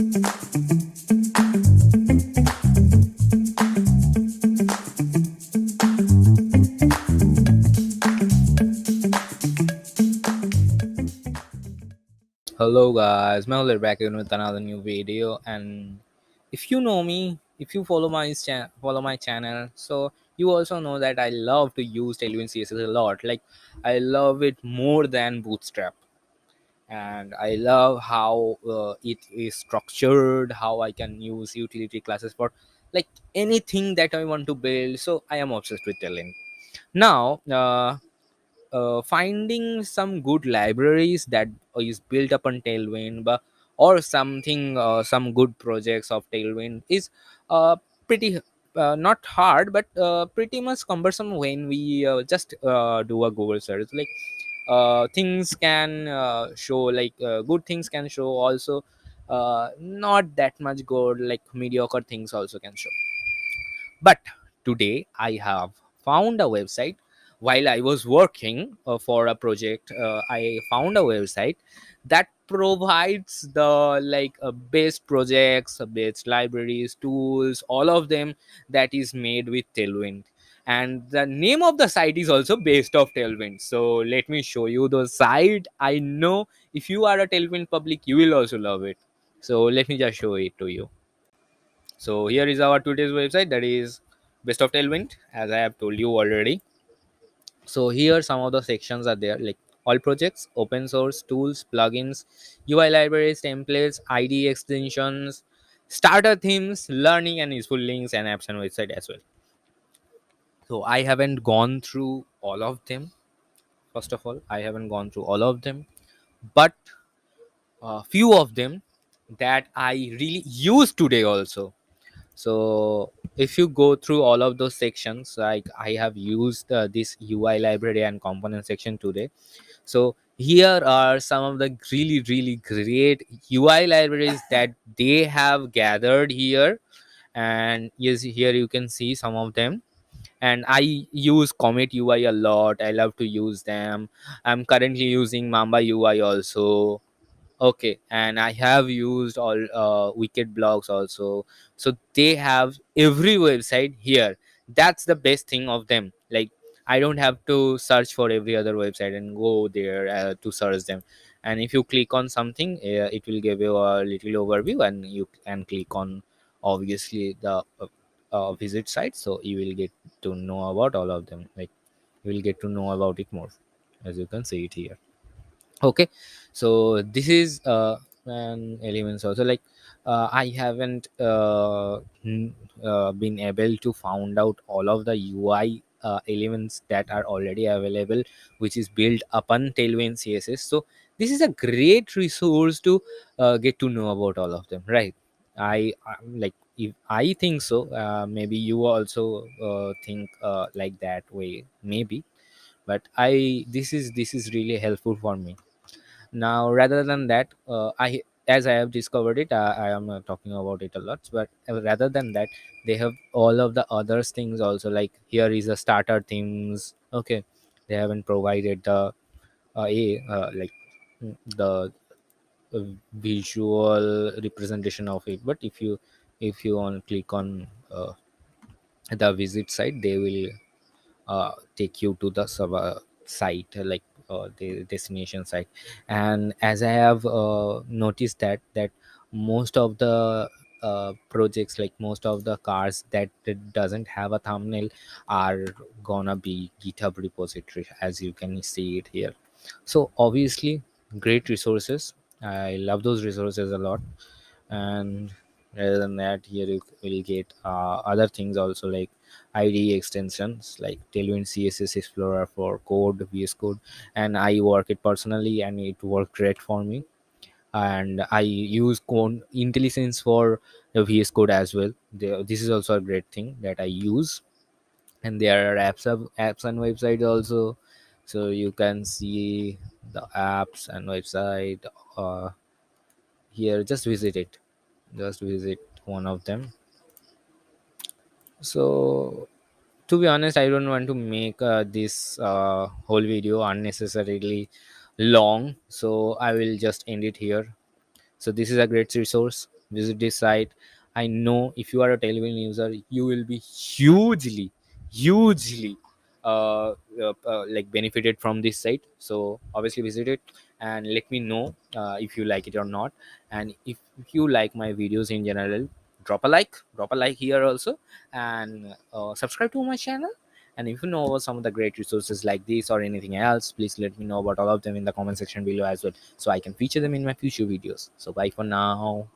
Hello guys, Mehul back again with another new video. And if you know me, if you follow my channel, so you also know that I love to use Tailwind CSS a lot. Like I love it more than Bootstrap, and I love how it is structured, how I can use utility classes for like anything that I want to build. So I am obsessed with Tailwind. Now, finding some good libraries that is built upon Tailwind, or something, some good projects of Tailwind is pretty not hard, but pretty much cumbersome when we just do a Google search. Like things can show, like good things can show also, not that much good, like mediocre things also can show. But today I have found a website while I was working for a project. I found a website that provides the like best projects, best libraries, tools, all of them, that is made with Tailwind. And the name of the site is also based off Tailwind. So let me show you the site. I know if you are a Tailwind public, you will also love it. So let me just show it to you. So here is our today's website, that is best of Tailwind, as I have told you already. So here some of the sections are there, like all projects, open source, tools, plugins, UI libraries, templates, IDE extensions, starter themes, learning and useful links, and apps and website as well. So I haven't gone through all of them. First of all, I haven't gone through all of them, but a few of them that I really use today also. So if you go through all of those sections, like I have used this UI library and component section today. So here are some of the really great UI libraries that they have gathered here. And yes, here you can see some of them. And I use Comet UI a lot. I love to use them. I'm currently using Mamba UI also. Okay, and I have used all Wicked blogs also. So they have every website here. That's the best thing of them. Like I don't have to search for every other website and go there to search them. And if you click on something, it will give you a little overview, and you can click on obviously the visit site. So you will get to know about all of them. Like you will get to know about it more, as you can see it here. Okay, so this is an elements also, like I haven't been able to found out all of the UI elements that are already available, which is built upon Tailwind CSS. So this is a great resource to get to know about all of them, right? Like, if I think so, maybe you also think like that way, maybe. But this is really helpful for me. Now rather than that, I as I have discovered it, I am talking about it a lot. But rather than that, they have all of the other things also, like here is a starter themes. Okay, they haven't provided the like the visual representation of it. But if you on click on the visit site, they will take you to the site, like the destination site. And as I have noticed that most of the projects, like most of the cars that doesn't have a thumbnail, are gonna be GitHub repository, as you can see it here. So obviously, great resources. I love those resources a lot. And rather than that, here you will get other things also, like IDE extensions, like Tailwind CSS Explorer for code, VS Code. And I work it personally, and it worked great for me. And I use code IntelliSense for the VS Code as well. This is also a great thing that I use. And there are apps and website also. So you can see the apps and website here. Just visit it. Just visit one of them. So to be honest, I don't want to make this whole video unnecessarily long, so I will just end it here. So this is a great resource. visit this site. I know if you are a Tailwind user, you will be hugely like benefited from this site. So obviously visit it and let me know if you like it or not. And if you like my videos in general, drop a like here also, and subscribe to my channel. And if you know about some of the great resources like this or anything else, please let me know about all of them in the comment section below as well, so I can feature them in my future videos. So bye for now.